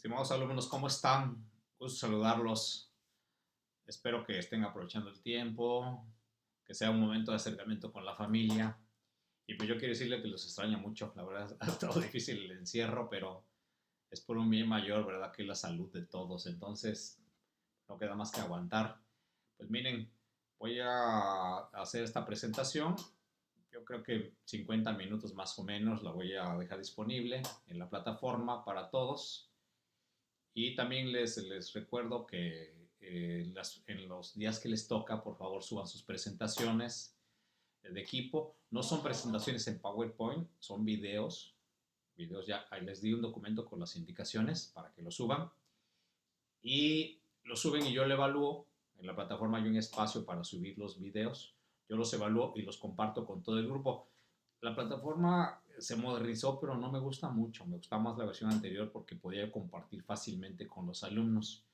Estimados alumnos, ¿cómo están? Gusto saludarlos. Espero que estén aprovechando el tiempo, que sea un momento de acercamiento con la familia. Y pues yo quiero decirle que los extraño mucho. La verdad, ha estado difícil el encierro, pero es por un bien mayor, ¿verdad? Que es la salud de todos. Entonces, no queda más que aguantar. Pues miren, voy a hacer esta presentación. Yo creo que 50 minutos más o menos la voy a dejar disponible en la plataforma para todos. Y también les recuerdo que en los días que les toca, por favor, suban sus presentaciones de equipo. No son presentaciones en PowerPoint, son videos. Videos ya, ahí les di un documento con las indicaciones para que lo suban. Y lo suben y yo lo evalúo. En la plataforma hay un espacio para subir los videos. Yo los evalúo y los comparto con todo el grupo. La plataforma se modernizó, pero no me gusta mucho. Me gusta más la versión anterior porque podía compartir fácilmente con los alumnos.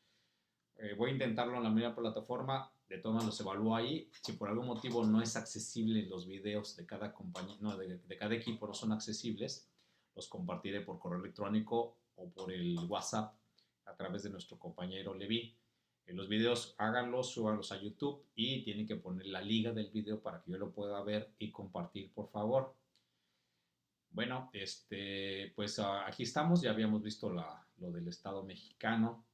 Voy a intentarlo en la misma plataforma. De todas maneras, los evalúo ahí. Si por algún motivo no es accesible los videos de cada compañía, no, de cada equipo no son accesibles, los compartiré por correo electrónico o por el WhatsApp a través de nuestro compañero Levi. Los videos háganlos, súbanlos a YouTube y tienen que poner la liga del video para que yo lo pueda ver y compartir, por favor. Bueno, pues aquí estamos, ya habíamos visto lo del Estado mexicano.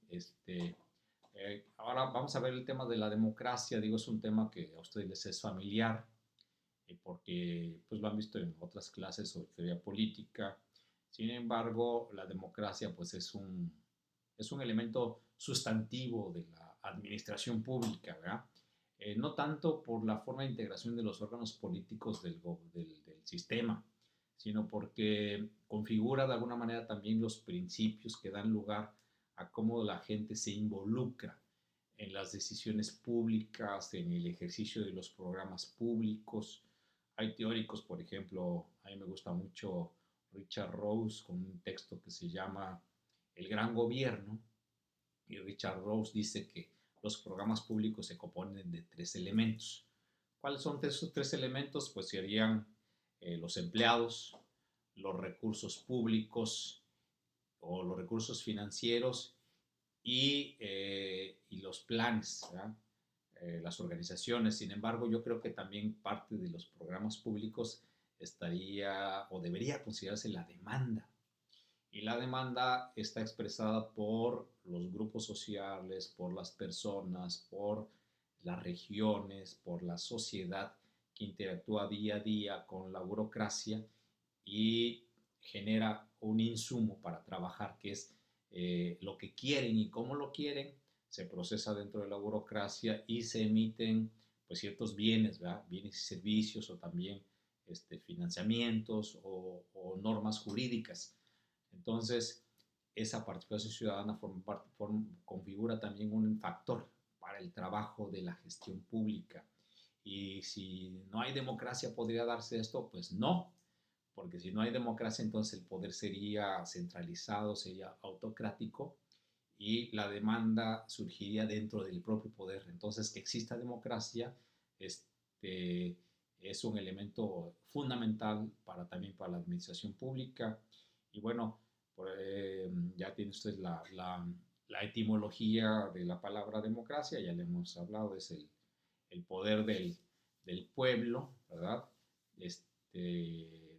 Ahora vamos a ver el tema de la democracia. Digo, es un tema que a ustedes les es familiar, porque pues lo han visto en otras clases sobre teoría política. Sin embargo, la democracia pues es un elemento sustantivo de la administración pública, ¿verdad? No tanto por la forma de integración de los órganos políticos del sistema, sino porque configura de alguna manera también los principios que dan lugar a cómo la gente se involucra en las decisiones públicas, en el ejercicio de los programas públicos. Hay teóricos, por ejemplo, a mí me gusta mucho Richard Rose con un texto que se llama El Gran Gobierno, y Richard Rose dice que los programas públicos se componen de tres elementos. ¿Cuáles son esos tres elementos? Pues serían los empleados, los recursos públicos o los recursos financieros y los planes, las organizaciones. Sin embargo, yo creo que también parte de los programas públicos estaría o debería considerarse la demanda. Y la demanda está expresada por los grupos sociales, por las personas, por las regiones, por la sociedad que interactúa día a día con la burocracia y genera un insumo para trabajar, que es lo que quieren y cómo lo quieren, se procesa dentro de la burocracia y se emiten pues ciertos bienes, ¿verdad? Bienes y servicios o también financiamientos o normas jurídicas. Entonces, esa participación ciudadana configura también un factor para el trabajo de la gestión pública. Y si no hay democracia, ¿podría darse esto? Pues no, porque si no hay democracia, entonces el poder sería centralizado, sería autocrático y la demanda surgiría dentro del propio poder. Entonces, que exista democracia es un elemento fundamental también para la administración pública. Y bueno, ya tiene usted la etimología de la palabra democracia, ya le hemos hablado, es el poder del pueblo, ¿verdad?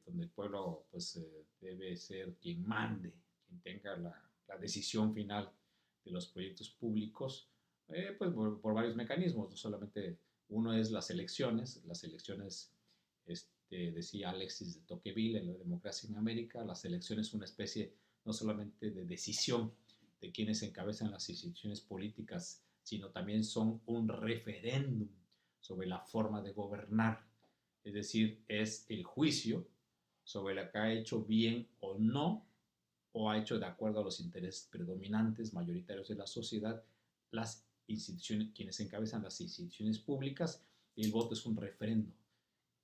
Donde el pueblo pues debe ser quien mande, quien tenga la decisión final de los proyectos públicos, pues por varios mecanismos, no solamente uno es las elecciones, decía Alexis de Tocqueville en la democracia en América, las elecciones son una especie no solamente de decisión de quienes encabezan las instituciones políticas, sino también son un referéndum sobre la forma de gobernar, es decir, es el juicio sobre lo que ha hecho bien o no, o ha hecho de acuerdo a los intereses predominantes, mayoritarios de la sociedad, las instituciones, quienes encabezan las instituciones públicas, y el voto es un referendo,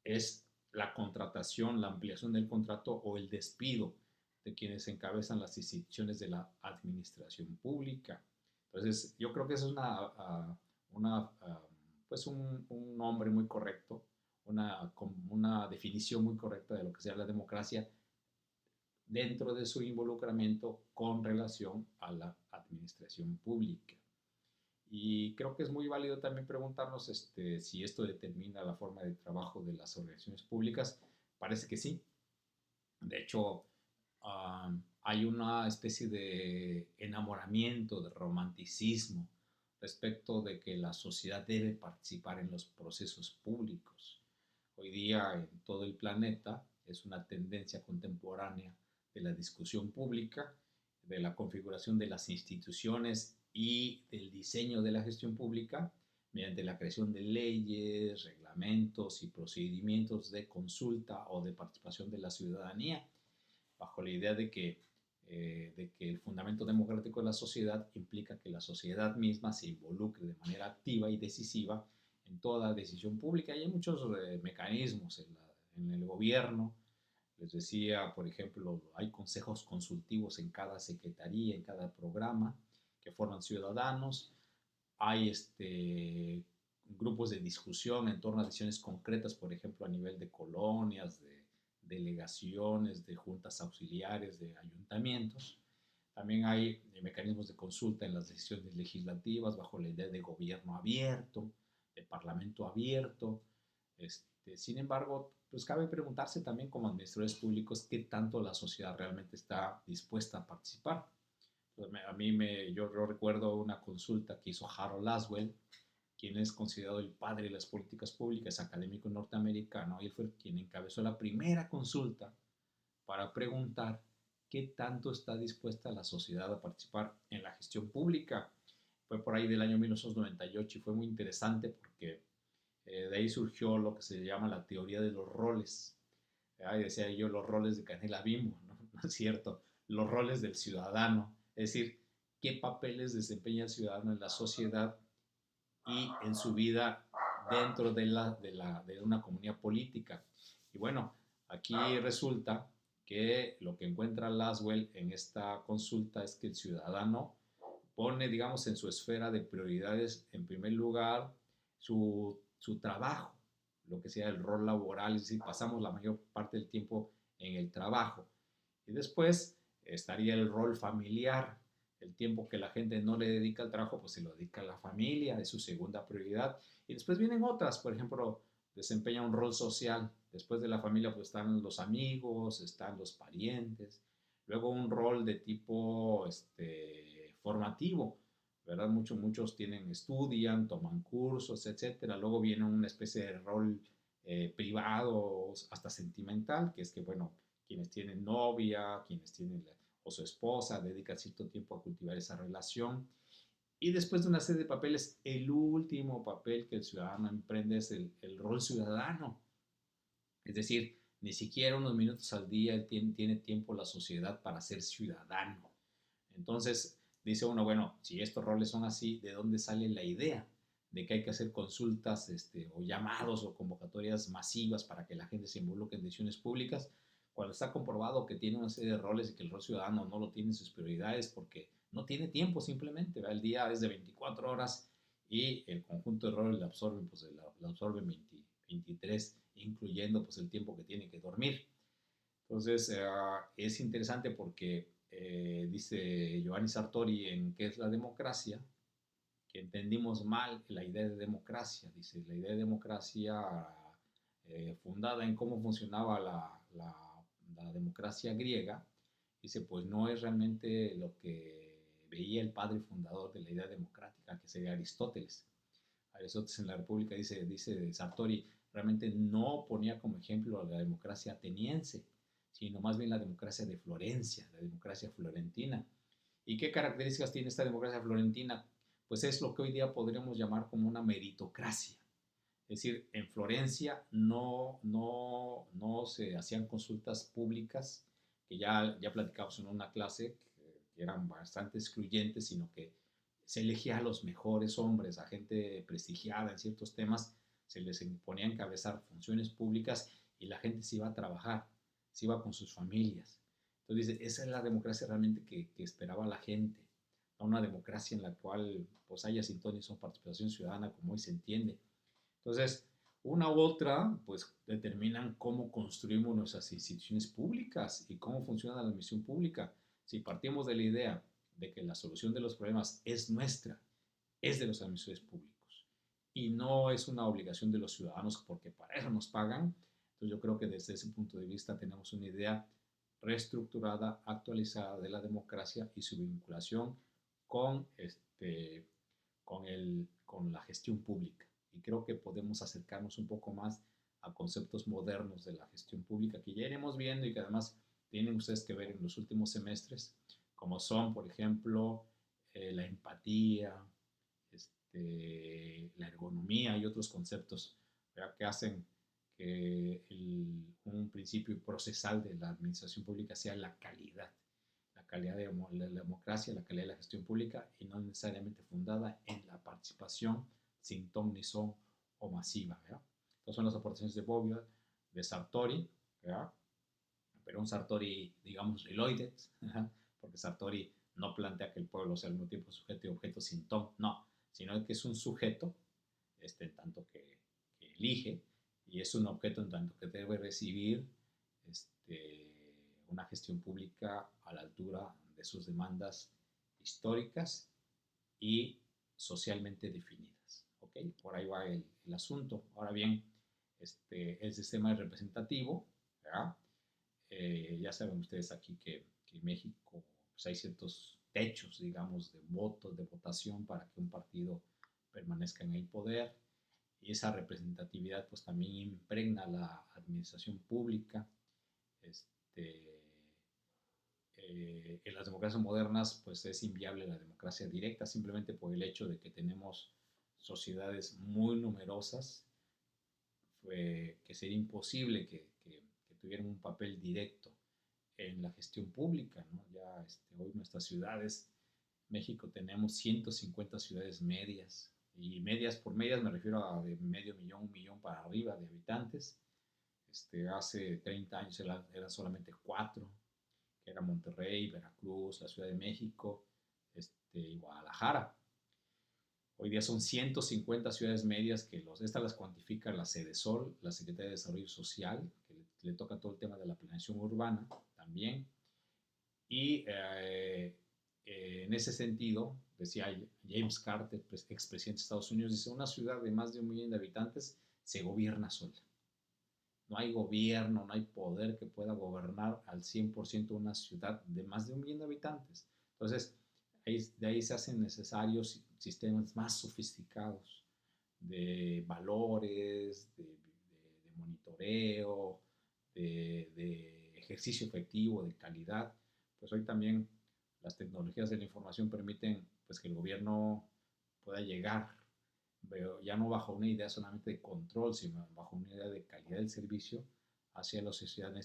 es la contratación, la ampliación del contrato o el despido de quienes encabezan las instituciones de la administración pública. Entonces, yo creo que eso es pues un nombre muy correcto, una definición muy correcta de lo que sea la democracia dentro de su involucramiento con relación a la administración pública. Y creo que es muy válido también preguntarnos si esto determina la forma de trabajo de las organizaciones públicas. Parece que sí. De hecho, hay una especie de enamoramiento, de romanticismo respecto de que la sociedad debe participar en los procesos públicos. Hoy día en todo el planeta es una tendencia contemporánea de la discusión pública, de la configuración de las instituciones y del diseño de la gestión pública mediante la creación de leyes, reglamentos y procedimientos de consulta o de participación de la ciudadanía, bajo la idea de que el fundamento democrático de la sociedad implica que la sociedad misma se involucre de manera activa y decisiva en toda decisión pública. Y hay muchos mecanismos en el gobierno. Les decía, por ejemplo, hay consejos consultivos en cada secretaría, en cada programa, que forman ciudadanos. Hay grupos de discusión en torno a decisiones concretas, por ejemplo, a nivel de colonias, de delegaciones, de juntas auxiliares, de ayuntamientos. También hay mecanismos de consulta en las decisiones legislativas bajo la idea de gobierno abierto, de parlamento abierto. Sin embargo, pues cabe preguntarse también como administradores públicos qué tanto la sociedad realmente está dispuesta a participar. Yo recuerdo una consulta que hizo Harold Laswell, quien es considerado el padre de las políticas públicas, académico norteamericano, y él fue quien encabezó la primera consulta para preguntar qué tanto está dispuesta la sociedad a participar en la gestión pública. Fue por ahí del año 1998 y fue muy interesante porque de ahí surgió lo que se llama la teoría de los roles. Y decía yo, los roles de Canela Bimbo, ¿no? No es cierto, los roles del ciudadano, es decir, qué papeles desempeña el ciudadano en la sociedad y en su vida dentro de una comunidad política. Y bueno, aquí resulta que lo que encuentra Laswell en esta consulta es que el ciudadano pone, digamos, en su esfera de prioridades, en primer lugar, su trabajo, lo que sea el rol laboral, es decir, pasamos la mayor parte del tiempo en el trabajo. Y después estaría el rol familiar, el tiempo que la gente no le dedica al trabajo, pues se lo dedica a la familia, es su segunda prioridad. Y después vienen otras, por ejemplo, desempeña un rol social. Después de la familia, pues están los amigos, están los parientes. Luego un rol de tipo formativo, ¿verdad? Muchos estudian, toman cursos, etcétera. Luego viene una especie de rol privado, hasta sentimental, que es que, bueno, quienes tienen novia, quienes tienen o su esposa, dedican cierto tiempo a cultivar esa relación. Y después de una serie de papeles, el último papel que el ciudadano emprende es el rol ciudadano. Es decir, ni siquiera unos minutos al día tiene tiempo la sociedad para ser ciudadano. Entonces, dice uno, bueno, si estos roles son así, ¿de dónde sale la idea de que hay que hacer consultas o llamados o convocatorias masivas para que la gente se involucre en decisiones públicas? Cuando está comprobado que tiene una serie de roles y que el rol ciudadano no lo tiene en sus prioridades porque no tiene tiempo simplemente, ¿verdad? El día es de 24 horas y el conjunto de roles le absorben, pues, le absorben 23, incluyendo pues, el tiempo que tiene que dormir. Entonces, es interesante porque dice Giovanni Sartori en ¿Qué es la democracia? Que entendimos mal la idea de democracia. Dice, la idea de democracia fundada en cómo funcionaba la democracia griega, dice, pues no es realmente lo que veía el padre fundador de la idea democrática, que sería Aristóteles. Aristóteles en la República dice Sartori, realmente no ponía como ejemplo la democracia ateniense, sino más bien la democracia de Florencia, la democracia florentina. ¿Y qué características tiene esta democracia florentina? Pues es lo que hoy día podríamos llamar como una meritocracia. Es decir, en Florencia no se hacían consultas públicas, que ya platicamos en una clase, que eran bastante excluyentes, sino que se elegía a los mejores hombres, a gente prestigiada en ciertos temas, se les ponía a encabezar funciones públicas y la gente se iba a trabajar, se iba con sus familias. Entonces dice, esa es la democracia realmente que esperaba la gente, no una democracia en la cual pues haya sintonía o participación ciudadana como hoy se entiende. Entonces, Una u otra, pues determinan cómo construimos nuestras instituciones públicas y cómo funciona la administración pública. Si partimos de la idea de que la solución de los problemas es nuestra, es de los administradores públicos y no es una obligación de los ciudadanos porque para eso nos pagan, entonces yo creo que desde ese punto de vista tenemos una idea reestructurada, actualizada de la democracia y su vinculación con, con la gestión pública. Y creo que podemos acercarnos un poco más a conceptos modernos de la gestión pública que ya iremos viendo y que además tienen ustedes que ver en los últimos semestres, como son, por ejemplo, la empatía, la ergonomía y otros conceptos, ¿verdad?, que hacen que un principio procesal de la administración pública sea la calidad de la democracia, la calidad de la gestión pública y no necesariamente fundada en la participación sin ton ni son o masiva. ¿Verdad? Estas son las aportaciones de Bobbio, de Sartori, ¿verdad? Pero un Sartori, digamos, reloaded, porque Sartori no plantea que el pueblo sea al mismo tiempo sujeto y objeto sin ton, no, sino que es un sujeto, en tanto que elige, y es un objeto en tanto que debe recibir este, una gestión pública a la altura de sus demandas históricas y socialmente definidas. ¿Okay? Por ahí va el asunto. Ahora bien, el sistema es representativo, ¿verdad? Ya saben ustedes aquí que en México pues hay ciertos techos, digamos, de votos, de votación para que un partido permanezca en el poder y esa representatividad pues también impregna la administración pública. Este, en las democracias modernas pues es inviable la democracia directa simplemente por el hecho de que tenemos sociedades muy numerosas, que sería imposible que tuvieran un papel directo en la gestión pública, ¿no? Ya hoy nuestras ciudades, México tenemos 150 ciudades medias, y medias por medias me refiero a de medio millón, un millón para arriba de habitantes. Hace 30 años eran solamente 4, que era Monterrey, Veracruz, la Ciudad de México y Guadalajara. Hoy día son 150 ciudades medias que estas las cuantifica la CEDESOL, la Secretaría de Desarrollo Social, que le toca todo el tema de la planeación urbana también. Y en ese sentido, decía James Carter, expresidente de Estados Unidos, dice, una ciudad de más de 1 millón de habitantes se gobierna sola. No hay gobierno, no hay poder que pueda gobernar al 100% una ciudad de más de 1 millón de habitantes. Entonces, de ahí se hacen necesarios sistemas más sofisticados de valores, de monitoreo, de ejercicio efectivo, de calidad. Pues hoy también las tecnologías de la información permiten pues, que el gobierno pueda llegar, pero ya no bajo una idea solamente de control, sino bajo una idea de calidad del servicio hacia la sociedad en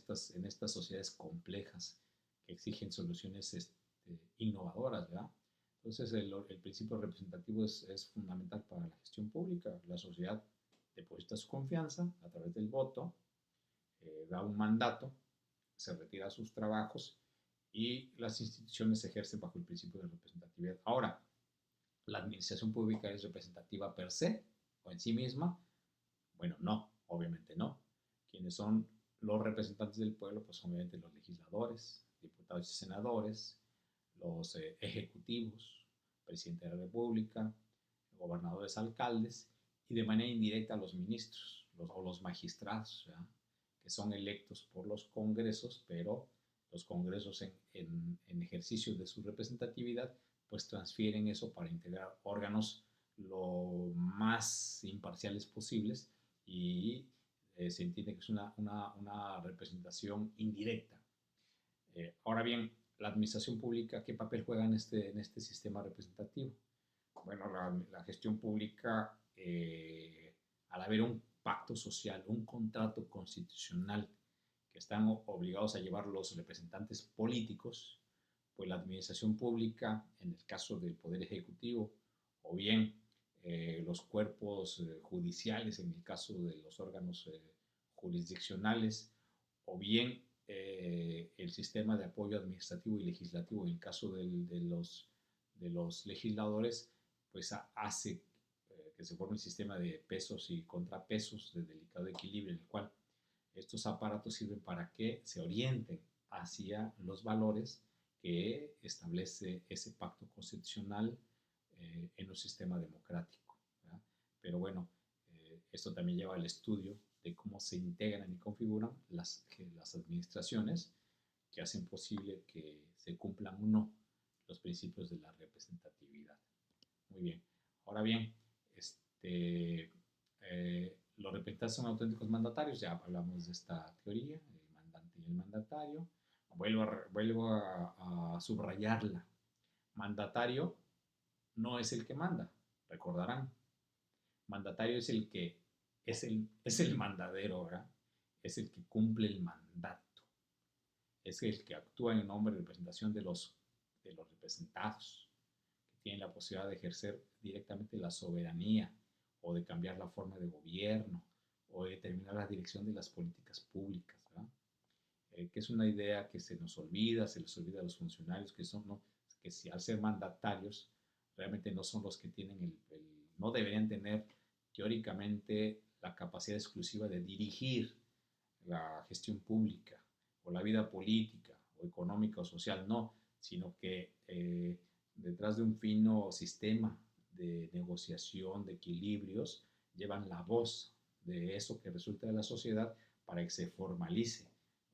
estas sociedades complejas que exigen soluciones innovadoras, ¿verdad? Entonces, el principio representativo es fundamental para la gestión pública. La sociedad deposita su confianza a través del voto, da un mandato, se retira sus trabajos y las instituciones se ejercen bajo el principio de representatividad. Ahora, ¿la administración pública es representativa per se o en sí misma? Bueno, no, obviamente no. ¿Quiénes son los representantes del pueblo? Pues obviamente los legisladores, diputados y senadores, los ejecutivos, presidente de la República, gobernadores, alcaldes y de manera indirecta los ministros o los magistrados, ¿verdad?, que son electos por los congresos, pero los congresos en ejercicio de su representatividad pues transfieren eso para integrar órganos lo más imparciales posibles y se entiende que es una representación indirecta. Ahora bien, la administración pública, ¿qué papel juega en este sistema representativo? Bueno, la gestión pública, al haber un pacto social, un contrato constitucional que están obligados a llevar los representantes políticos, pues la administración pública, en el caso del Poder Ejecutivo, o bien los cuerpos judiciales, en el caso de los órganos jurisdiccionales, o bien el sistema de apoyo administrativo y legislativo, en el caso de los legisladores, pues hace que se forme el sistema de pesos y contrapesos de delicado equilibrio, en el cual estos aparatos sirven para que se orienten hacia los valores que establece ese pacto constitucional en un sistema democrático, ¿verdad? Pero bueno, esto también lleva al estudio de cómo se integran y configuran las administraciones que hacen posible que se cumplan o no los principios de la representatividad. Muy bien. Ahora bien, los representantes son auténticos mandatarios, ya hablamos de esta teoría, el mandante y el mandatario. Vuelvo a subrayarla. Mandatario no es el que manda, recordarán. Mandatario es el que es el mandadero, ¿verdad? Es el que cumple el mandato, es el que actúa en nombre de representación de los representados, que tienen la posibilidad de ejercer directamente la soberanía o de cambiar la forma de gobierno o de determinar la dirección de las políticas públicas, ¿verdad? Que es una idea que se les olvida a los funcionarios, que son, ¿no? Que si al ser mandatarios realmente no son los que tienen no deberían tener teóricamente la capacidad exclusiva de dirigir la gestión pública o la vida política o económica o social, no, sino que detrás de un fino sistema de negociación, de equilibrios, llevan la voz de eso que resulta de la sociedad para que se formalice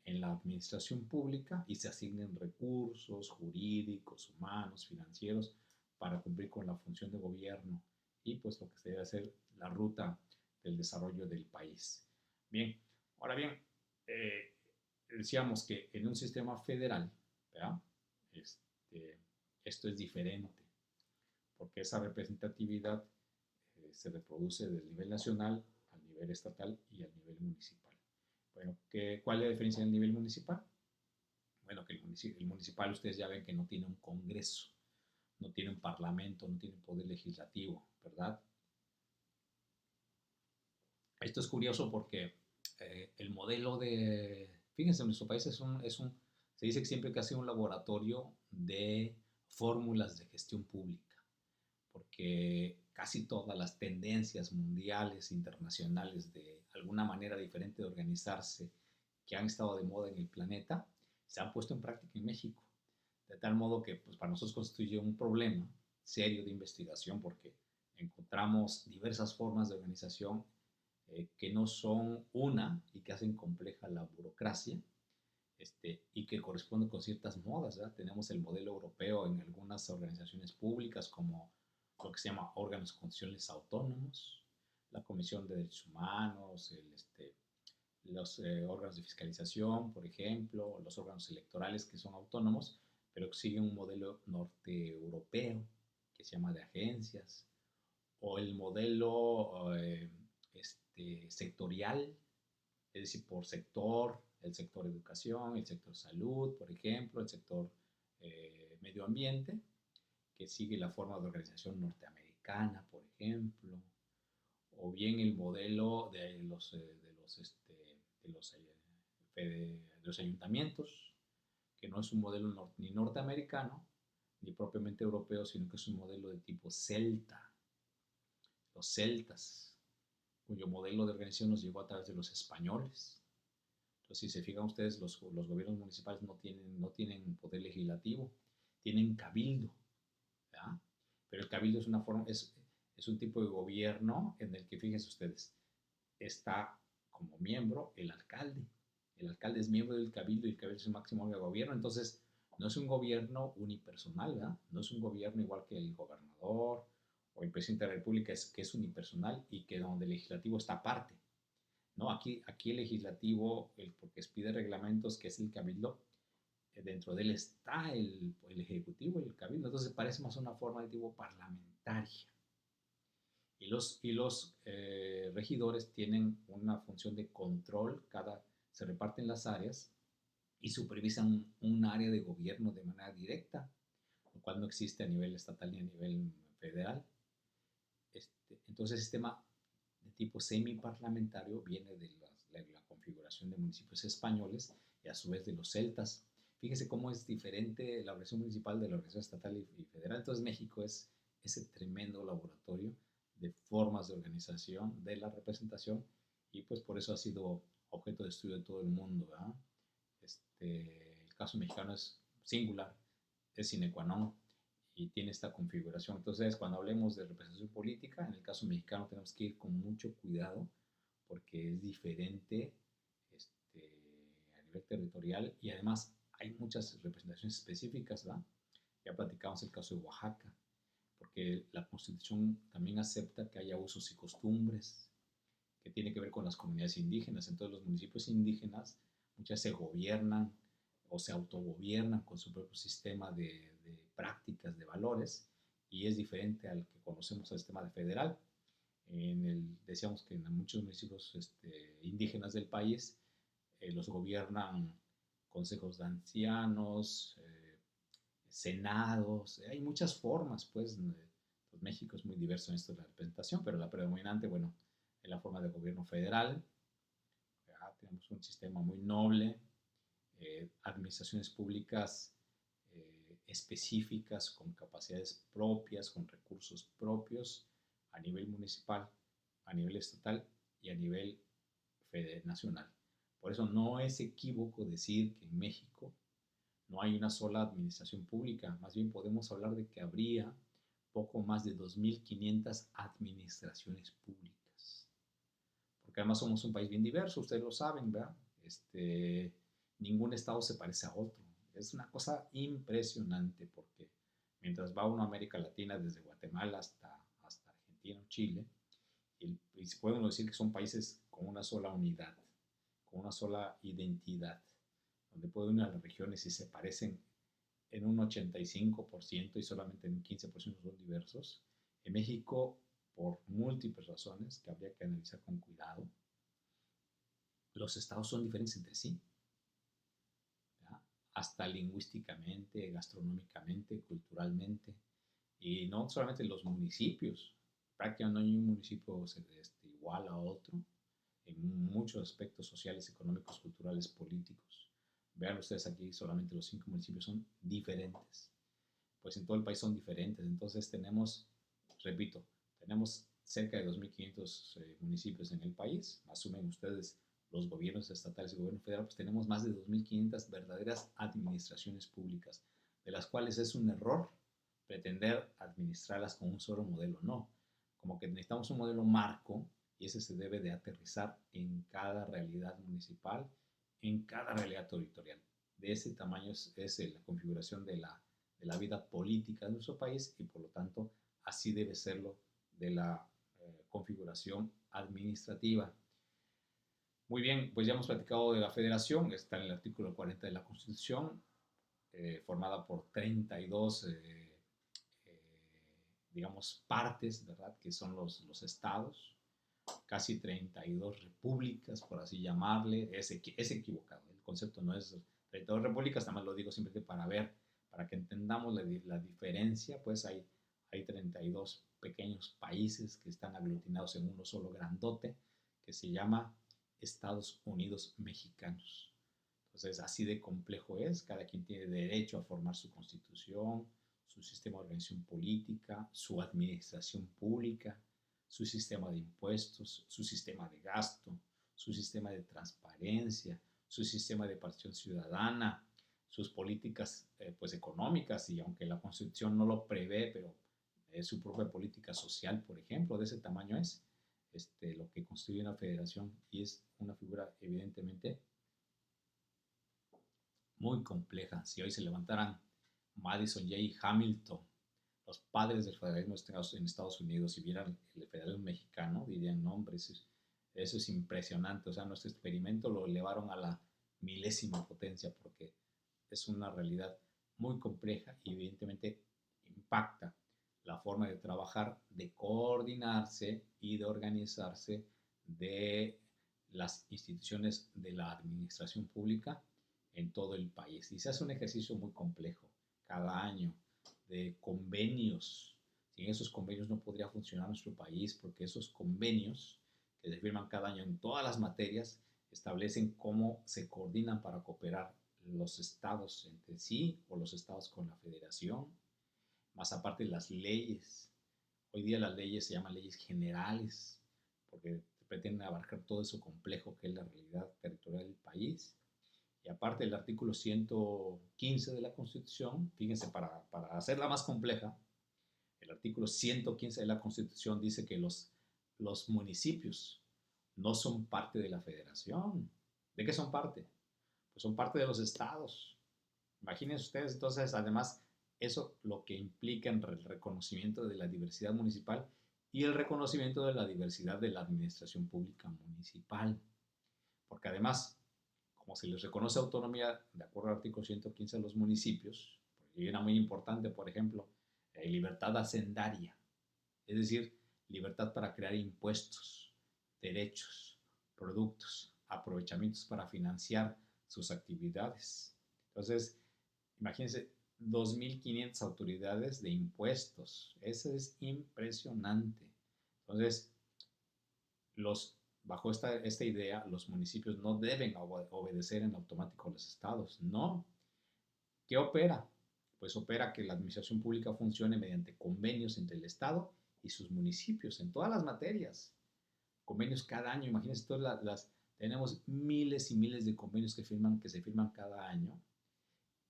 en la administración pública y se asignen recursos jurídicos, humanos, financieros para cumplir con la función de gobierno y pues lo que se debe hacer la ruta del desarrollo del país. Bien, ahora bien, eh, decíamos que en un sistema federal, ¿verdad? Esto es diferente, porque esa representatividad se reproduce del nivel nacional al nivel estatal y al nivel municipal. Bueno, ¿cuál es la diferencia del nivel municipal? Bueno, que el municipal ustedes ya ven que no tiene un congreso, no tiene un parlamento, no tiene poder legislativo, ¿verdad? Esto es curioso porque el modelo fíjense, nuestro país se dice que siempre que ha sido un laboratorio de fórmulas de gestión pública, porque casi todas las tendencias mundiales, internacionales, de alguna manera diferente de organizarse, que han estado de moda en el planeta, se han puesto en práctica en México. De tal modo que pues, para nosotros constituye un problema serio de investigación porque encontramos diversas formas de organización que no son una y que hacen compleja la burocracia y que corresponden con ciertas modas, ¿verdad? Tenemos el modelo europeo en algunas organizaciones públicas como lo que se llama órganos constitucionales autónomos, la Comisión de Derechos Humanos, los órganos de fiscalización, por ejemplo, los órganos electorales que son autónomos, pero que siguen un modelo norte europeo que se llama de agencias, o el modelo sectorial, es decir, por sector, el sector educación, el sector salud, por ejemplo, el sector medio ambiente, que sigue la forma de organización norteamericana, por ejemplo, o bien el modelo de los ayuntamientos, que no es un modelo ni norteamericano, ni propiamente europeo, sino que es un modelo de tipo celta, los celtas, cuyo modelo de organización nos llegó a través de los españoles. Entonces, si se fijan ustedes, los gobiernos municipales no tienen poder legislativo, tienen cabildo, ¿verdad? Pero el cabildo es una forma, es un tipo de gobierno en el que, fíjense ustedes, está como miembro el alcalde. El alcalde es miembro del cabildo y el cabildo es el máximo órgano de gobierno. Entonces, no es un gobierno unipersonal, ¿verdad? No es un gobierno igual que el gobernador o el presidente de la República, que es unipersonal y que donde el legislativo está aparte. No, aquí el legislativo, porque expide reglamentos, que es el cabildo, dentro de él está el ejecutivo y el cabildo. Entonces parece más una forma de tipo parlamentaria. Y los regidores tienen una función de control, se reparten las áreas y supervisan un área de gobierno de manera directa, lo cual no existe a nivel estatal ni a nivel federal. Entonces el sistema de tipo semiparlamentario viene de la configuración de municipios españoles y a su vez de los celtas. Fíjese cómo es diferente la organización municipal de la organización estatal y federal. Entonces México es ese tremendo laboratorio de formas de organización de la representación, y pues por eso ha sido objeto de estudio de todo el mundo, ¿verdad? El caso mexicano es singular, es sine qua non y tiene esta configuración. Entonces, cuando hablemos de representación política, en el caso mexicano tenemos que ir con mucho cuidado porque es diferente a nivel territorial y además hay muchas representaciones específicas, ¿verdad? Ya platicamos el caso de Oaxaca, porque la Constitución también acepta que haya usos y costumbres que tiene que ver con las comunidades indígenas. Entonces los municipios indígenas muchas se gobiernan o se autogobiernan con su propio sistema de prácticas, de valores, y es diferente al que conocemos al sistema de federal. Decíamos que en muchos municipios indígenas del país los gobiernan consejos de ancianos, senados, hay muchas formas, pues México es muy diverso en esto de la representación, pero la predominante, bueno, es la forma de gobierno federal. Tenemos un sistema muy noble, administraciones públicas específicas, con capacidades propias, con recursos propios, a nivel municipal, a nivel estatal y a nivel nacional. Por eso no es equívoco decir que en México no hay una sola administración pública, más bien podemos hablar de que habría poco más de 2.500 administraciones públicas. Porque además somos un país bien diverso, ustedes lo saben, ¿verdad? Ningún estado se parece a otro. Es una cosa impresionante porque mientras va uno a América Latina, desde Guatemala hasta Argentina o Chile, y podemos decir que son países con una sola unidad, con una sola identidad, donde pueden ir a las regiones y se parecen en un 85% y solamente en un 15% son diversos. En México, por múltiples razones que habría que analizar con cuidado, los estados son diferentes entre sí, ¿verdad? Hasta lingüísticamente, gastronómicamente, culturalmente, y no solamente los municipios, prácticamente no hay un municipio igual a otro en muchos aspectos sociales, económicos, culturales, políticos. Vean ustedes aquí, solamente los 5 municipios son diferentes. Pues en todo el país son diferentes. Entonces tenemos, repito, tenemos cerca de 2.500 municipios en el país. Asumen ustedes los gobiernos estatales y el gobierno federal, pues tenemos más de 2.500 verdaderas administraciones públicas, de las cuales es un error pretender administrarlas con un solo modelo. No, como que necesitamos un modelo marco y ese se debe de aterrizar en cada realidad municipal, en cada realidad territorial. De ese tamaño es la configuración de la vida política de nuestro país y por lo tanto así debe serlo de la configuración administrativa. Muy bien, pues ya hemos platicado de la federación, está en el artículo 40 de la Constitución, formada por 32, digamos, partes, ¿verdad? Que son los estados, casi 32 repúblicas, por así llamarle, es equivocado, el concepto no es 32 repúblicas, nada más lo digo simplemente para ver, para que entendamos la diferencia, pues hay 32 pequeños países que están aglutinados en uno solo grandote, que se llama Estados Unidos Mexicanos. Entonces, así de complejo es, cada quien tiene derecho a formar su constitución, su sistema de organización política, su administración pública, su sistema de impuestos, su sistema de gasto, su sistema de transparencia, su sistema de participación ciudadana, sus políticas pues económicas, y aunque la Constitución no lo prevé, pero su propia política social, por ejemplo, de ese tamaño es lo que constituye una federación, y es una figura evidentemente muy compleja. Si hoy se levantaran Madison J. Hamilton, los padres del federalismo en Estados Unidos, y vieran el federalismo mexicano, dirían, no, hombre, eso es impresionante. O sea, nuestro experimento lo elevaron a la milésima potencia porque es una realidad muy compleja y evidentemente impacta la forma de trabajar, de coordinarse y de organizarse de las instituciones de la administración pública en todo el país. Y se hace un ejercicio muy complejo cada año de convenios. Sin esos convenios no podría funcionar nuestro país, porque esos convenios que se firman cada año en todas las materias establecen cómo se coordinan para cooperar los estados entre sí o los estados con la federación, más aparte las leyes Hoy día las leyes se llaman leyes generales porque pretenden abarcar todo eso complejo que es la realidad territorial del país. Y aparte el artículo 115 de la Constitución, fíjense, para hacerla más compleja, el artículo 115 de la Constitución dice que los municipios no son parte de la federación. ¿De qué son parte? Pues son parte de los estados. Imagínense ustedes, entonces, además, eso lo que implica en el reconocimiento de la diversidad municipal y el reconocimiento de la diversidad de la administración pública municipal. Porque además, como se les reconoce autonomía de acuerdo al artículo 115 a los municipios, porque hay una muy importante, por ejemplo, libertad hacendaria, es decir, libertad para crear impuestos, derechos, productos, aprovechamientos para financiar sus actividades. Entonces, imagínense, 2.500 autoridades de impuestos. Eso es impresionante. Entonces, bajo esta idea, los municipios no deben obedecer en automático a los estados. No. ¿Qué opera? Pues opera que la administración pública funcione mediante convenios entre el Estado y sus municipios en todas las materias. Convenios cada año, imagínense, tenemos miles y miles de convenios que se firman cada año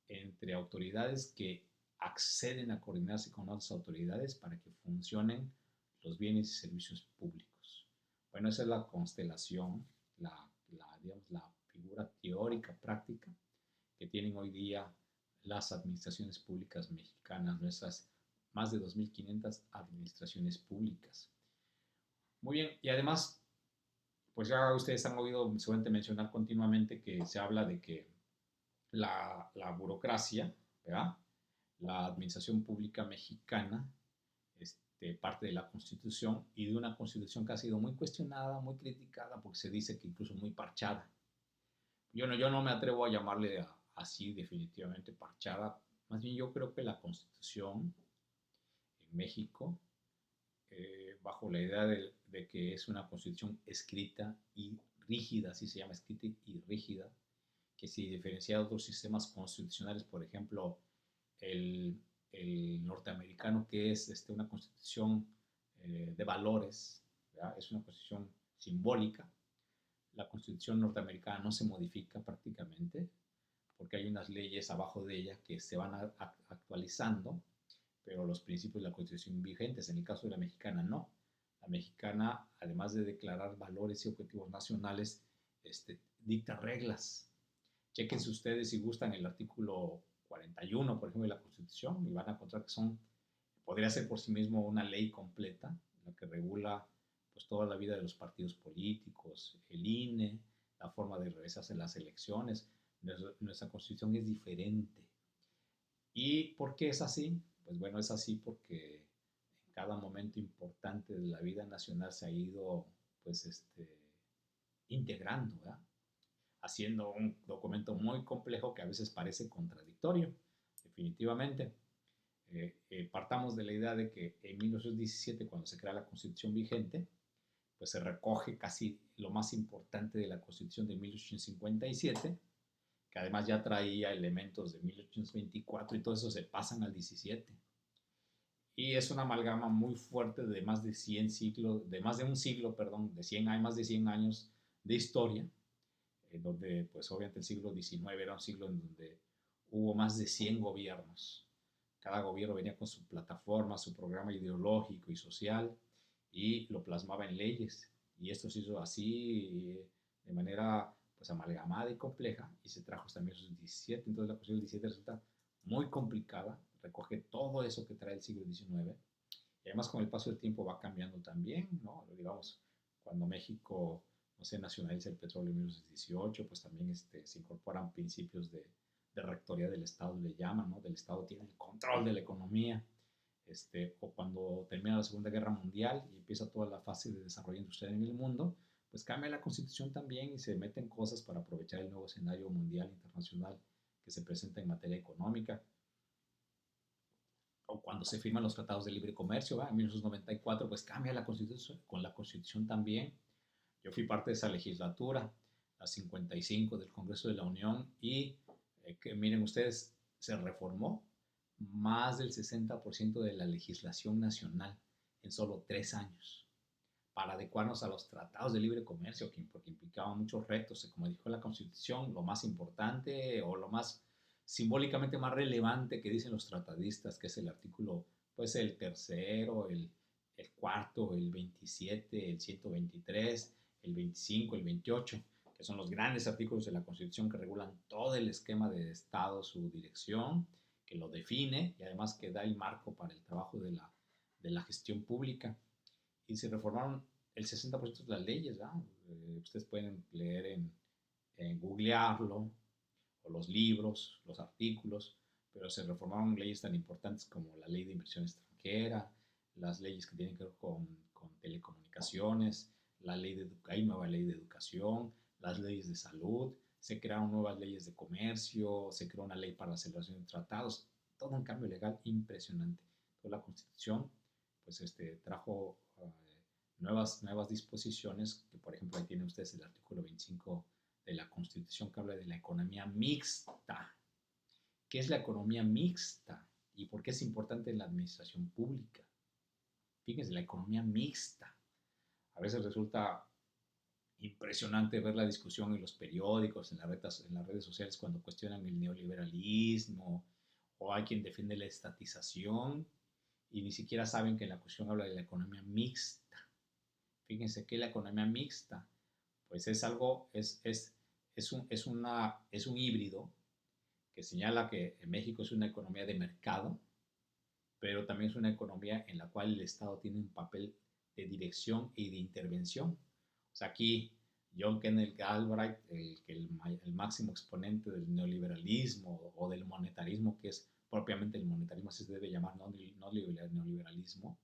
entre autoridades que acceden a coordinarse con otras autoridades para que funcionen los bienes y servicios públicos. Bueno, esa es la constelación, digamos, la figura teórica, práctica que tienen hoy día las administraciones públicas mexicanas, nuestras más de 2.500 administraciones públicas. Muy bien, y además, pues ya ustedes han oído seguramente mencionar continuamente que se habla de que la burocracia, ¿verdad? La administración pública mexicana, parte de la Constitución y de una Constitución que ha sido muy cuestionada, muy criticada, porque se dice que incluso muy parchada. Yo no me atrevo a llamarle así definitivamente parchada. Más bien yo creo que la Constitución en México, bajo la idea de que es una Constitución escrita y rígida, así se llama, escrita y rígida, que se diferencia de otros sistemas constitucionales, por ejemplo, el, el norteamericano, que es una constitución de valores, ¿verdad? Es una constitución simbólica. La constitución norteamericana no se modifica prácticamente porque hay unas leyes abajo de ella que se van actualizando, pero los principios de la constitución vigentes, en el caso de la mexicana, no. La mexicana, además de declarar valores y objetivos nacionales, dicta reglas. Chequense ustedes si gustan el artículo 41, por ejemplo, de la Constitución, y van a encontrar que podría ser por sí mismo una ley completa, la que regula pues toda la vida de los partidos políticos, el INE, la forma de realizarse las elecciones. Nuestra Constitución es diferente. ¿Y por qué es así? Pues bueno, es así porque en cada momento importante de la vida nacional se ha ido pues integrando, ¿verdad? Haciendo un documento muy complejo que a veces parece contradictorio, definitivamente. Partamos de la idea de que en 1917, cuando se crea la Constitución vigente, pues se recoge casi lo más importante de la Constitución de 1857, que además ya traía elementos de 1824 y todo eso se pasan al 17. Y es una amalgama muy fuerte de más de 100 siglos, de más de un siglo, perdón, de 100 años, más de 100 años de historia, en donde pues obviamente el siglo XIX era un siglo en donde hubo más de 100 gobiernos. Cada gobierno venía con su plataforma, su programa ideológico y social y lo plasmaba en leyes. Y esto se hizo así de manera pues amalgamada y compleja y se trajo también esos 17. Entonces la Constitución del 17 resulta muy complicada, recoge todo eso que trae el siglo XIX y además con el paso del tiempo va cambiando también, ¿no? Digamos, cuando México, no sé, nacionaliza el petróleo en 1918, pues también se incorporan principios de rectoría del Estado, le llaman, ¿no? Del Estado tiene el control de la economía. O cuando termina la Segunda Guerra Mundial y empieza toda la fase de desarrollo industrial en el mundo, pues cambia la constitución también y se meten cosas para aprovechar el nuevo escenario mundial internacional que se presenta en materia económica. O cuando se firman los tratados de libre comercio, ¿va? En 1994, pues cambia la constitución, con la constitución también. Yo fui parte de esa legislatura, la 55 del Congreso de la Unión, y que miren ustedes, se reformó más del 60% de la legislación nacional en solo 3 años para adecuarnos a los tratados de libre comercio, porque implicaban muchos retos. Como dijo la Constitución, lo más importante o lo más simbólicamente más relevante que dicen los tratadistas, que es el artículo, pues el tercero, el cuarto, el 27, el 123, el 25, el 28, que son los grandes artículos de la Constitución que regulan todo el esquema de Estado, su dirección, que lo define y además que da el marco para el trabajo de la gestión pública. Y se reformaron el 60% de las leyes, ¿verdad? Ustedes pueden leer googlearlo, o los libros, los artículos, pero se reformaron leyes tan importantes como la ley de inversión extranjera, las leyes que tienen que ver con telecomunicaciones, hay nueva ley de educación, las leyes de salud, se crearon nuevas leyes de comercio, se creó una ley para la celebración de tratados, todo un cambio legal impresionante. Toda la Constitución pues trajo nuevas disposiciones, que por ejemplo ahí tienen ustedes el artículo 25 de la Constitución que habla de la economía mixta. ¿Qué es la economía mixta? ¿Y por qué es importante en la administración pública? Fíjense, la economía mixta. A veces resulta impresionante ver la discusión en los periódicos, en las redes sociales, cuando cuestionan el neoliberalismo o hay quien defiende la estatización y ni siquiera saben que la cuestión habla de la economía mixta. Fíjense que la economía mixta, pues es algo, es un híbrido que señala que en México es una economía de mercado, pero también es una economía en la cual el Estado tiene un papel de dirección y de intervención. O sea, aquí John Kenneth Galbraith, el máximo exponente del neoliberalismo o del monetarismo, que es propiamente el monetarismo, así se debe llamar, no neoliberalismo,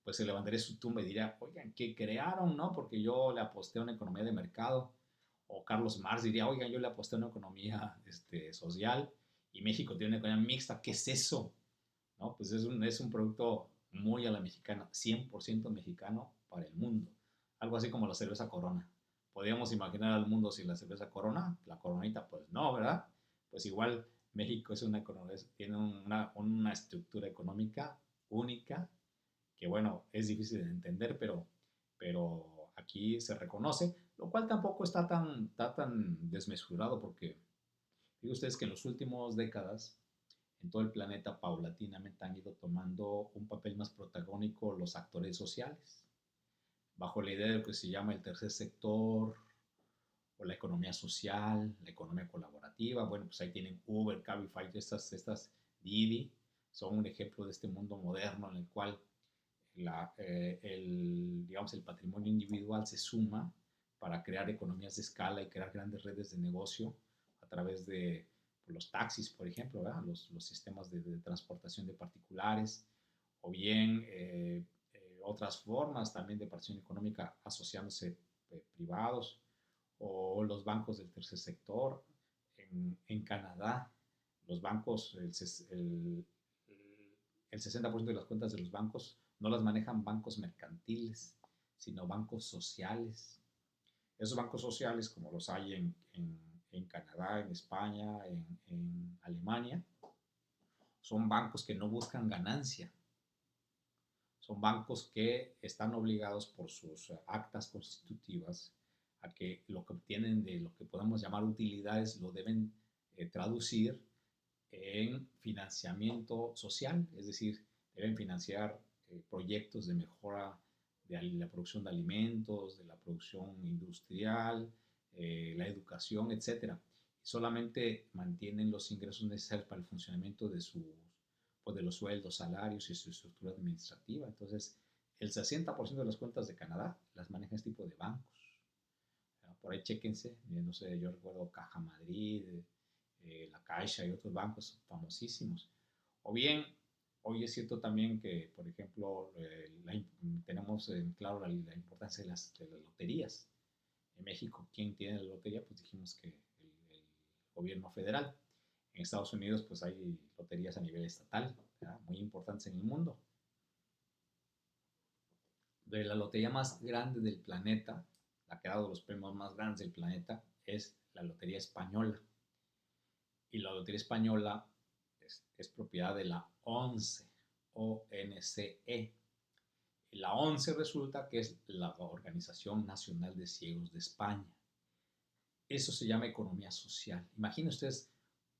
pues se levantaría su tumba y diría, oigan, ¿qué crearon, no? Porque yo le aposté a una economía de mercado. O Carlos Marx diría, oigan, yo le aposté a una economía social y México tiene una economía mixta, ¿qué es eso? ¿No? Pues es un producto muy a la mexicana, 100% mexicano para el mundo. Algo así como la cerveza Corona. ¿Podríamos imaginar al mundo sin la cerveza Corona? La Coronita, pues no, ¿verdad? Pues igual México tiene una estructura económica única que bueno, es difícil de entender, pero aquí se reconoce, lo cual tampoco está tan desmesurado porque digo ustedes que en las últimas décadas en todo el planeta paulatinamente han ido tomando un papel más protagónico los actores sociales, bajo la idea de lo que se llama el tercer sector o la economía social, la economía colaborativa. Bueno, pues ahí tienen Uber, Cabify, estas Didi, son un ejemplo de este mundo moderno en el cual digamos, el patrimonio individual se suma para crear economías de escala y crear grandes redes de negocio a través de los taxis, por ejemplo, los sistemas de transportación de particulares, o bien otras formas también de participación económica asociándose privados, o los bancos del tercer sector. En Canadá, los bancos, el 60% de las cuentas de los bancos no las manejan bancos mercantiles, sino bancos sociales. Esos bancos sociales, como los hay en Canadá, en España, en Alemania, son bancos que no buscan ganancia. Son bancos que están obligados por sus actas constitutivas a que lo que obtienen de lo que podemos llamar utilidades lo deben traducir en financiamiento social, es decir, deben financiar proyectos de mejora de la producción de alimentos, de la producción industrial, la educación, etcétera. Solamente mantienen los ingresos necesarios para el funcionamiento pues de los sueldos, salarios y su estructura administrativa. Entonces, el 60% de las cuentas de Canadá las maneja este tipo de bancos. Por ahí chéquense, no sé, yo recuerdo Caja Madrid, la Caixa y otros bancos famosísimos. O bien, hoy es cierto también que, por ejemplo, tenemos en claro la importancia de las loterías. En México, ¿quién tiene la lotería? Pues dijimos que el gobierno federal. En Estados Unidos, pues hay loterías a nivel estatal, ¿verdad? Muy importantes en el mundo. De la lotería más grande del planeta, la que ha dado los premios más grandes del planeta, es la Lotería Española. Y la Lotería Española es propiedad de la ONCE, ONCE. La 11 resulta que es la Organización Nacional de Ciegos de España. Eso se llama economía social. Imaginen ustedes,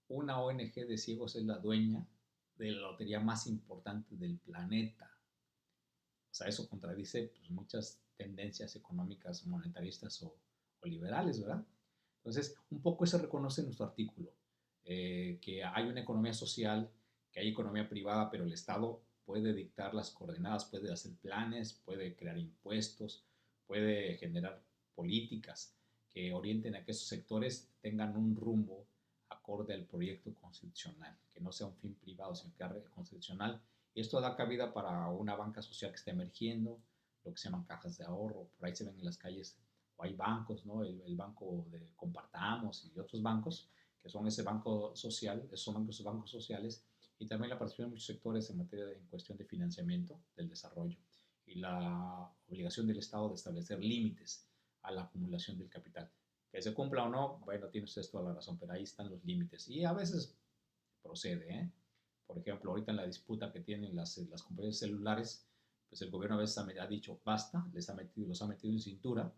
una ONG de ciegos es la dueña de la lotería más importante del planeta. O sea, eso contradice pues, muchas tendencias económicas monetaristas o liberales, ¿verdad? Entonces, un poco eso reconoce en nuestro artículo, que hay una economía social, que hay economía privada, pero el Estado puede dictar las coordenadas, puede hacer planes, puede crear impuestos, puede generar políticas que orienten a que esos sectores tengan un rumbo acorde al proyecto constitucional, que no sea un fin privado, sino que sea constitucional. Y esto da cabida para una banca social que está emergiendo, lo que se llaman cajas de ahorro, por ahí se ven en las calles, o hay bancos, ¿no? El banco de Compartamos y otros bancos, que son ese banco social, son esos bancos sociales, y también la participación de muchos sectores en materia en cuestión de financiamiento del desarrollo y la obligación del Estado de establecer límites a la acumulación del capital. Que se cumpla o no, bueno, tiene usted toda la razón, pero ahí están los límites. Y a veces procede, ¿eh? Por ejemplo, ahorita en la disputa que tienen las compañías celulares, pues el gobierno a veces ha dicho basta, los ha metido en cintura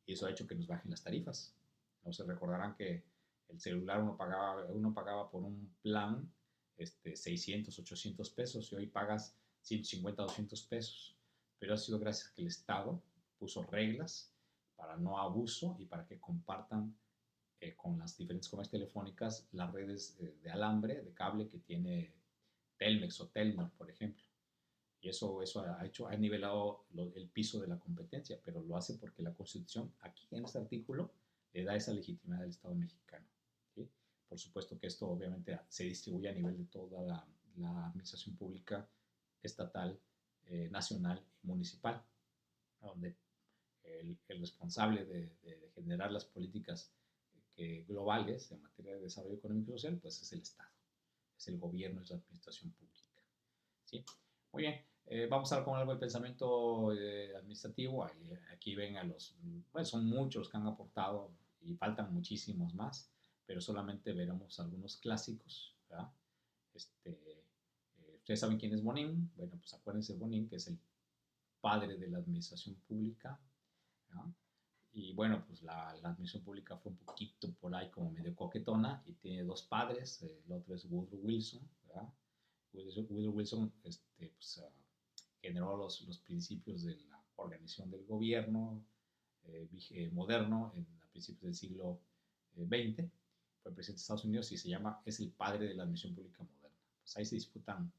y eso ha hecho que nos bajen las tarifas. No se recordarán que el celular uno pagaba por un plan 600, 800 pesos y hoy pagas 150, 200 pesos. Pero ha sido gracias a que el Estado puso reglas para no abuso y para que compartan con las diferentes compañías telefónicas las redes de alambre, de cable que tiene Telmex o Telnor, por ejemplo. Y eso ha nivelado el piso de la competencia, pero lo hace porque la Constitución, aquí en este artículo, le da esa legitimidad al Estado mexicano. ¿Sí? Por supuesto que esto obviamente se distribuye a nivel de toda la administración pública estatal, nacional y municipal, donde el responsable de generar las políticas globales en materia de desarrollo económico y social, pues es el Estado, es el gobierno, es la administración pública. ¿Sí? Muy bien, vamos a ver con algo de pensamiento administrativo. Aquí ven a los, pues son muchos los que han aportado y faltan muchísimos más, pero solamente veremos algunos clásicos. ¿Verdad? Ustedes saben quién es Bonin. Bueno, pues acuérdense de Bonin, que es el padre de la administración pública. ¿No? Y bueno, pues la administración pública fue un poquito por ahí como medio coquetona y tiene dos padres. El otro es Woodrow Wilson, ¿verdad? Woodrow Wilson pues, generó los principios de la organización del gobierno moderno a principios del siglo XX. Fue presidente de Estados Unidos y es el padre de la administración pública moderna. Pues ahí se disputan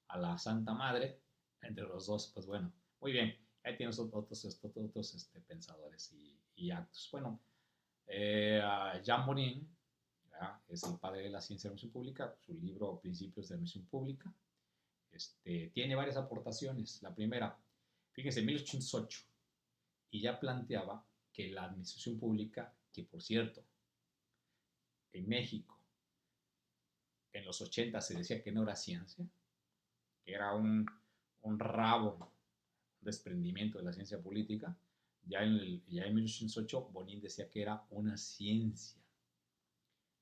a la Santa Madre entre los dos. Pues bueno, muy bien. Ahí tienes otros pensadores y actos. Bueno, Jean Monnet es el padre de la ciencia de la administración pública. Su libro Principios de la Administración Pública tiene varias aportaciones. La primera, fíjense, en 1808, y ya planteaba que la administración pública, que por cierto, en México, en los 80 se decía que no era ciencia, que era un rabo, un desprendimiento de la ciencia política. Ya en 1808 Bonin decía que era una ciencia,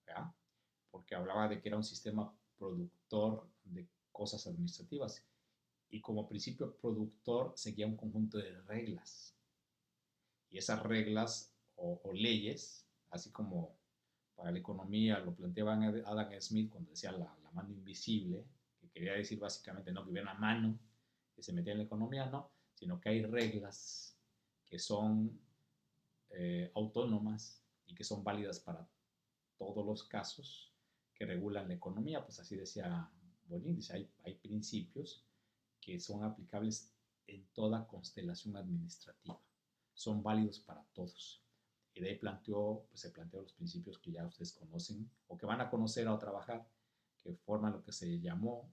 ¿verdad? Porque hablaba de que era un sistema productor de cosas administrativas y como principio productor seguía un conjunto de reglas y esas reglas o leyes, así como para la economía lo planteaba Adam Smith cuando decía la mano invisible, que quería decir básicamente no que hubiera una mano que se metía en la economía, no, sino que hay reglas que son autónomas y que son válidas para todos los casos que regulan la economía. Pues así decía Bonin, dice, hay principios que son aplicables en toda constelación administrativa, son válidos para todos. Y de ahí se planteó los principios que ya ustedes conocen o que van a conocer o trabajar, que forman lo que se llamó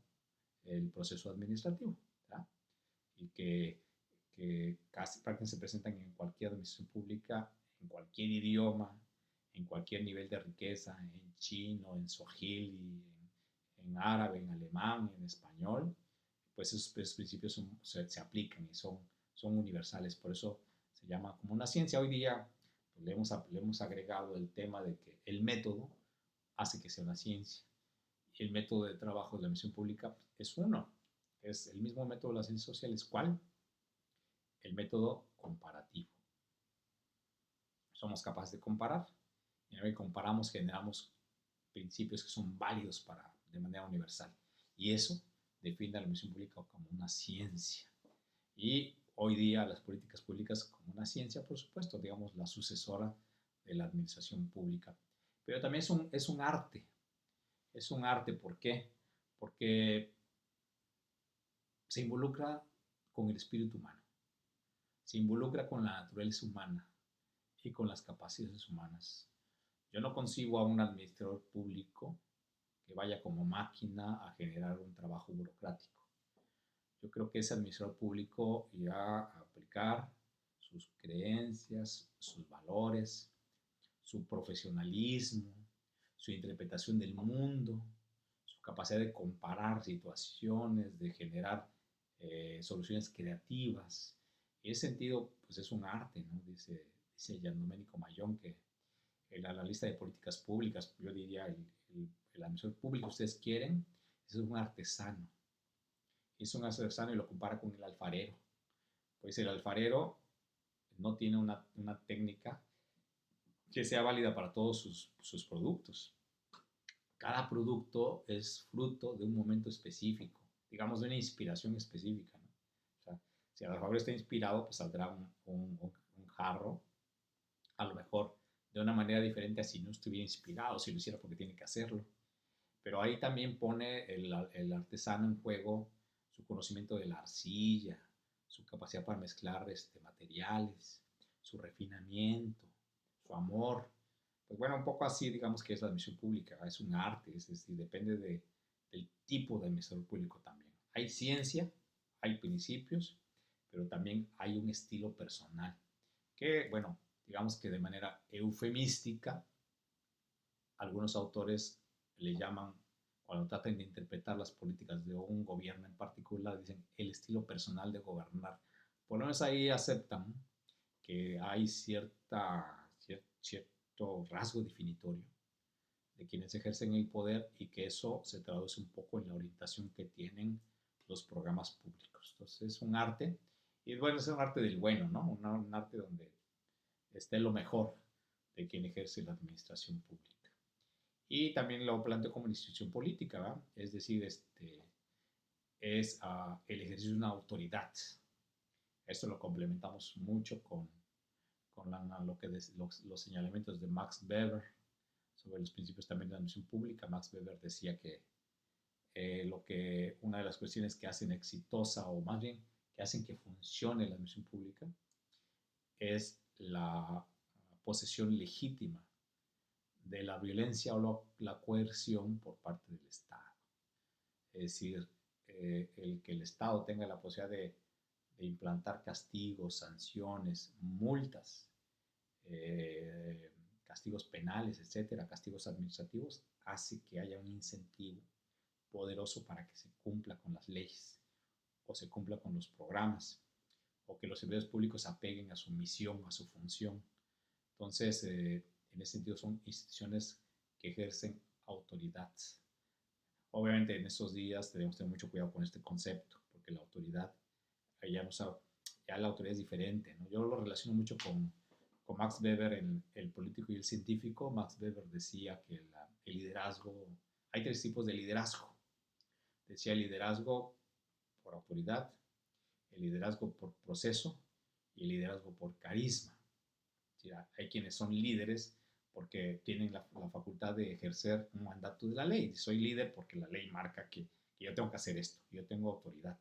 el proceso administrativo, ¿verdad? Y que casi prácticamente se presentan en cualquier administración pública, en cualquier idioma, en cualquier nivel de riqueza, en chino, en swahili, en árabe, en alemán, en español, pues esos principios se aplican y son universales. Por eso se llama como una ciencia. Hoy día pues, le hemos agregado el tema de que el método hace que sea una ciencia. Y el método de trabajo de la misión pública es uno. Es el mismo método de las ciencias sociales. ¿Cuál? el método comparativo. Somos capaces de comparar, y una vez que comparamos generamos principios que son válidos de manera universal. Y eso define a la administración pública como una ciencia. Y hoy día las políticas públicas como una ciencia, por supuesto, digamos, la sucesora de la administración pública. Pero también es un arte. Es un arte, ¿por qué? Porque se involucra con el espíritu humano, se involucra con la naturaleza humana y con las capacidades humanas. Yo no concibo a un administrador público que vaya como máquina a generar un trabajo burocrático. Yo creo que ese administrador público irá a aplicar sus creencias, sus valores, su profesionalismo, su interpretación del mundo, su capacidad de comparar situaciones, de generar soluciones creativas. En ese sentido, pues es un arte, ¿no? Dice Gian Domenico Mayón que el analista de políticas públicas, yo diría el administrador público, ustedes quieren, es un artesano. Es un artesano y lo compara con el alfarero. Pues el alfarero no tiene una técnica que sea válida para todos sus productos. Cada producto es fruto de un momento específico, digamos de una inspiración específica, ¿no? O sea, si el alfarero está inspirado, pues saldrá un jarro, a lo mejor de una manera diferente a si no estuviera inspirado, si lo hiciera porque tiene que hacerlo. Pero ahí también pone el artesano en juego su conocimiento de la arcilla, su capacidad para mezclar materiales, su refinamiento, su amor. Pues bueno, un poco así digamos que es la admisión pública, es un arte, es decir, depende del tipo de administrador público también. Hay ciencia, hay principios, pero también hay un estilo personal que, bueno, digamos que de manera eufemística, algunos autores le llaman, cuando tratan de interpretar las políticas de un gobierno en particular, dicen el estilo personal de gobernar. Por lo menos ahí aceptan que hay cierto rasgo definitorio de quienes ejercen el poder y que eso se traduce un poco en la orientación que tienen los programas públicos. Entonces es un arte, y bueno, es un arte del bueno, ¿no? Un arte donde esté lo mejor de quien ejerce la administración pública. Y también lo planteo como una institución política, ¿verdad? Es decir, es el ejercicio de una autoridad. Esto lo complementamos mucho con los señalamientos de Max Weber sobre los principios también de la administración pública. Max Weber decía que una de las cuestiones que hacen exitosa, o más bien que hacen que funcione la administración pública, es la posesión legítima de la violencia o la coerción por parte del Estado. Es decir, el que el Estado tenga la posibilidad de implantar castigos, sanciones, multas, castigos penales, etcétera, castigos administrativos, hace que haya un incentivo poderoso para que se cumpla con las leyes o se cumpla con los programas o que los servidores públicos apeguen a su misión, a su función. Entonces, en ese sentido son instituciones que ejercen autoridad. Obviamente en estos días debemos tener mucho cuidado con este concepto, porque la autoridad, ya la autoridad es diferente, ¿no? Yo lo relaciono mucho con Max Weber, el político y el científico. Max Weber decía que el liderazgo, hay tres tipos de liderazgo. Decía el liderazgo por autoridad, el liderazgo por proceso y el liderazgo por carisma. Hay quienes son líderes porque tienen la facultad de ejercer un mandato de la ley. Soy líder porque la ley marca que yo tengo que hacer esto, yo tengo autoridad.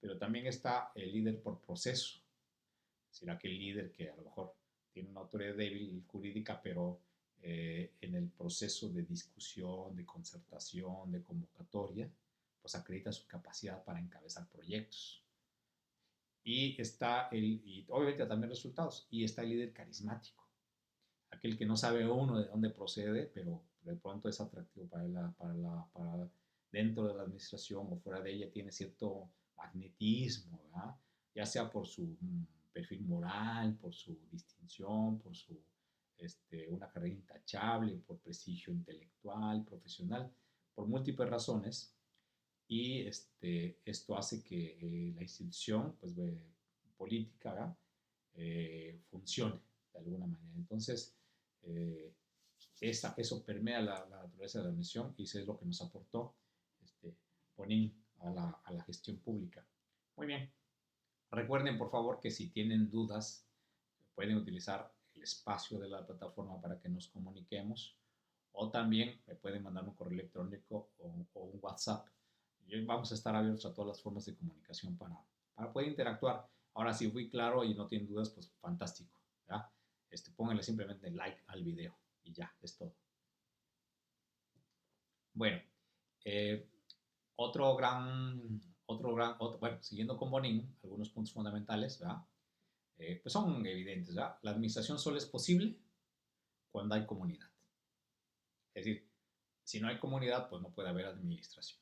Pero también está el líder por proceso, es decir, aquel líder que a lo mejor tiene una autoridad débil jurídica, pero en el proceso de discusión, de concertación, de convocatoria, pues acredita su capacidad para encabezar proyectos. Y obviamente también resultados, y está el líder carismático, aquel que no sabe uno de dónde procede, pero de pronto es atractivo para dentro de la administración o fuera de ella, tiene cierto magnetismo, ¿verdad? Ya sea por su perfil moral, por su distinción, por una carrera intachable, por prestigio intelectual, profesional, por múltiples razones. Y esto hace que la institución pues, política, ¿verdad? Funcione de alguna manera. Entonces, eh, eso permea la naturaleza de la admisión y eso es lo que nos aportó este, Bonin a la gestión pública. Muy bien. Recuerden, por favor, que si tienen dudas, pueden utilizar el espacio de la plataforma para que nos comuniquemos o también me pueden mandar un correo electrónico o un WhatsApp. Y vamos a estar abiertos a todas las formas de comunicación para poder interactuar. Ahora, si fui claro y no tienen dudas, pues fantástico. ¿Ya? Pónganle simplemente like al video y ya, es todo. Bueno, eh, bueno, siguiendo con Bonin, algunos puntos fundamentales, ¿verdad? Pues son evidentes, ¿verdad? La administración solo es posible cuando hay comunidad. Es decir, si no hay comunidad, pues no puede haber administración.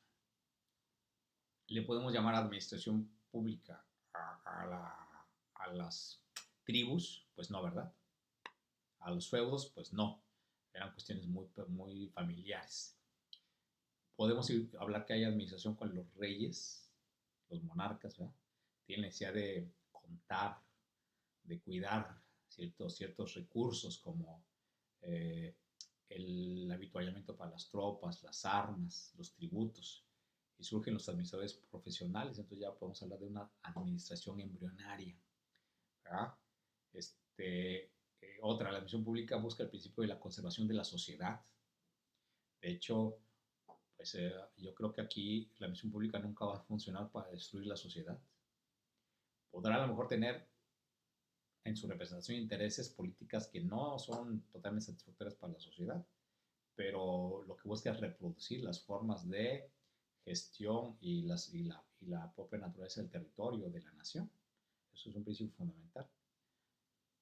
Le podemos llamar administración pública a las tribus, pues no, ¿verdad? A los feudos, pues no. Eran cuestiones muy familiares. Podemos hablar que hay administración con los reyes, los monarcas, ¿verdad? Tienen necesidad de contar, de cuidar ciertos recursos como eh, el habituallamiento para las tropas, las armas, los tributos. Y surgen los administradores profesionales, entonces ya podemos hablar de una administración embrionaria. ¿Verdad? La administración pública busca el principio de la conservación de la sociedad. De hecho, pues yo creo que aquí la administración pública nunca va a funcionar para destruir la sociedad. Podrá a lo mejor tener en su representación intereses políticas que no son totalmente satisfactorias para la sociedad, pero lo que busca es reproducir las formas de gestión y la propia naturaleza del territorio, de la nación. Eso es un principio fundamental.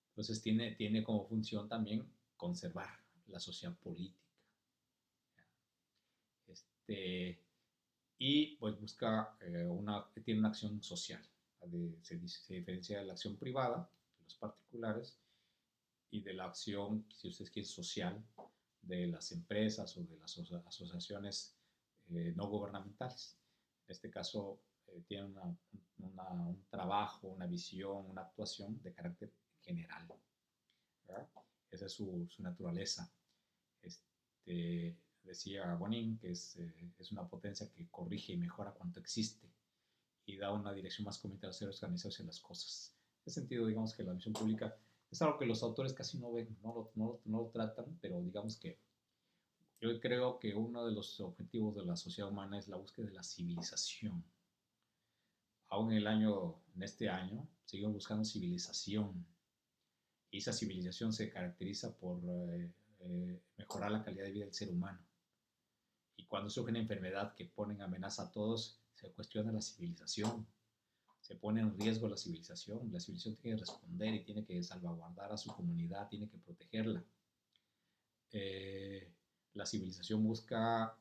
Entonces tiene como función también conservar la sociedad política. Este, y pues busca tiene una acción social. Se diferencia de la acción privada, de los particulares, y de la acción, si ustedes quieren, social de las empresas o de las asociaciones no gubernamentales. En este caso, tiene un trabajo, una visión, una actuación de carácter general. ¿Verdad? Esa es su naturaleza. Decía Bonin que es una potencia que corrige y mejora cuanto existe y da una dirección más comunitaria a organizarse las cosas. En ese sentido, digamos que la misión pública es algo que los autores casi no ven, no lo tratan, pero digamos que yo creo que uno de los objetivos de la sociedad humana es la búsqueda de la civilización. Aún en este año, seguimos buscando civilización. Y esa civilización se caracteriza por mejorar la calidad de vida del ser humano. Y cuando surge una enfermedad que pone en amenaza a todos, se cuestiona la civilización. Se pone en riesgo la civilización. La civilización tiene que responder y tiene que salvaguardar a su comunidad, tiene que protegerla. La civilización busca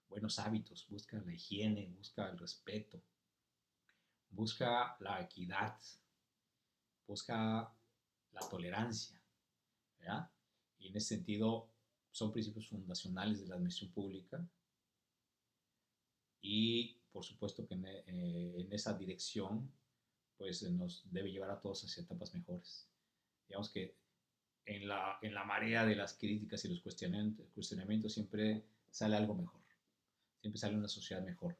buenos hábitos, busca la higiene, busca el respeto, busca la equidad, busca la tolerancia, ¿verdad? Y en ese sentido son principios fundacionales de la administración pública y por supuesto que en esa dirección pues nos debe llevar a todos hacia etapas mejores. Digamos que en la marea de las críticas y los cuestionamientos siempre sale algo mejor, siempre sale una sociedad mejor,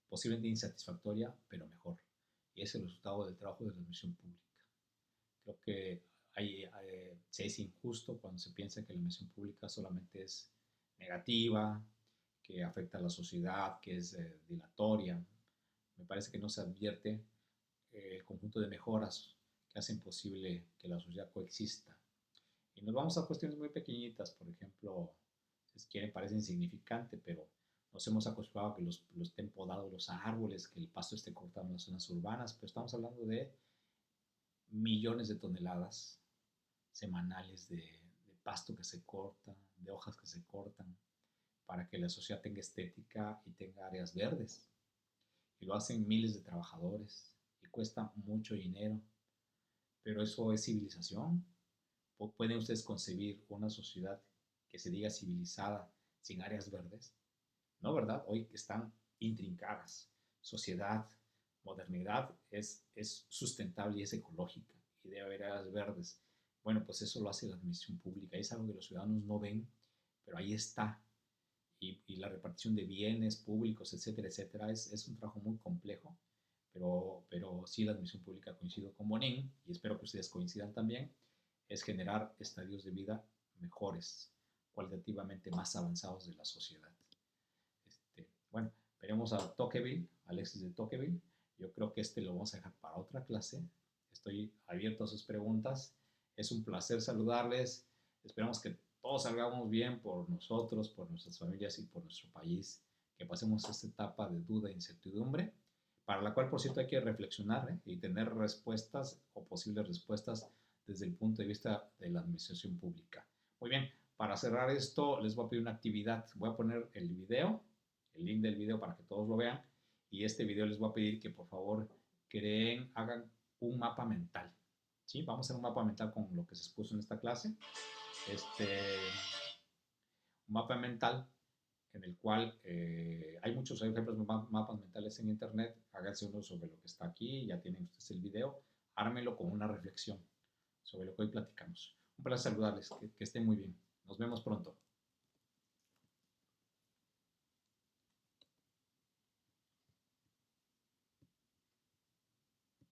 posiblemente insatisfactoria, pero mejor. Y es el resultado del trabajo de la administración pública. Creo que se es injusto cuando se piensa que la administración pública solamente es negativa, que afecta a la sociedad, que es dilatoria. Me parece que no se advierte el conjunto de mejoras que hacen posible que la sociedad coexista. Y nos vamos a cuestiones muy pequeñitas, por ejemplo, si quieren parece insignificante, pero nos hemos acostumbrado a que los estén podados los árboles, que el pasto esté cortado en las zonas urbanas, pero estamos hablando de millones de toneladas semanales de pasto que se corta, de hojas que se cortan, para que la sociedad tenga estética y tenga áreas verdes. Y lo hacen miles de trabajadores y cuesta mucho dinero, pero eso es civilización. ¿Pueden ustedes concebir una sociedad que se diga civilizada sin áreas verdes? No, ¿verdad? Hoy están intrincadas. Sociedad, modernidad es sustentable y es ecológica y debe haber áreas verdes. Bueno, pues eso lo hace la administración pública. Es algo que los ciudadanos no ven, pero ahí está. Y la repartición de bienes públicos, etcétera, etcétera, es un trabajo muy complejo, pero sí la administración pública, coincido con Bonín, y espero que ustedes coincidan también, es generar estadios de vida mejores, cualitativamente más avanzados de la sociedad. Bueno, veremos a Tocqueville, Alexis de Tocqueville. Yo creo que lo vamos a dejar para otra clase. Estoy abierto a sus preguntas. Es un placer saludarles. Esperamos que todos salgamos bien por nosotros, por nuestras familias y por nuestro país. Que pasemos esta etapa de duda e incertidumbre, para la cual, por cierto, hay que reflexionar y tener respuestas o posibles respuestas desde el punto de vista de la administración pública. Muy bien, para cerrar esto, les voy a pedir una actividad. Voy a poner el video, el link del video para que todos lo vean. Y este video les voy a pedir que por favor hagan un mapa mental. ¿Sí? Vamos a hacer un mapa mental con lo que se expuso en esta clase. Un mapa mental en el cual hay muchos ejemplos de mapas mentales en internet. Háganse uno sobre lo que está aquí, ya tienen ustedes el video. Ármenlo con una reflexión sobre lo que hoy platicamos. Un placer saludarles, que estén muy bien. Nos vemos pronto.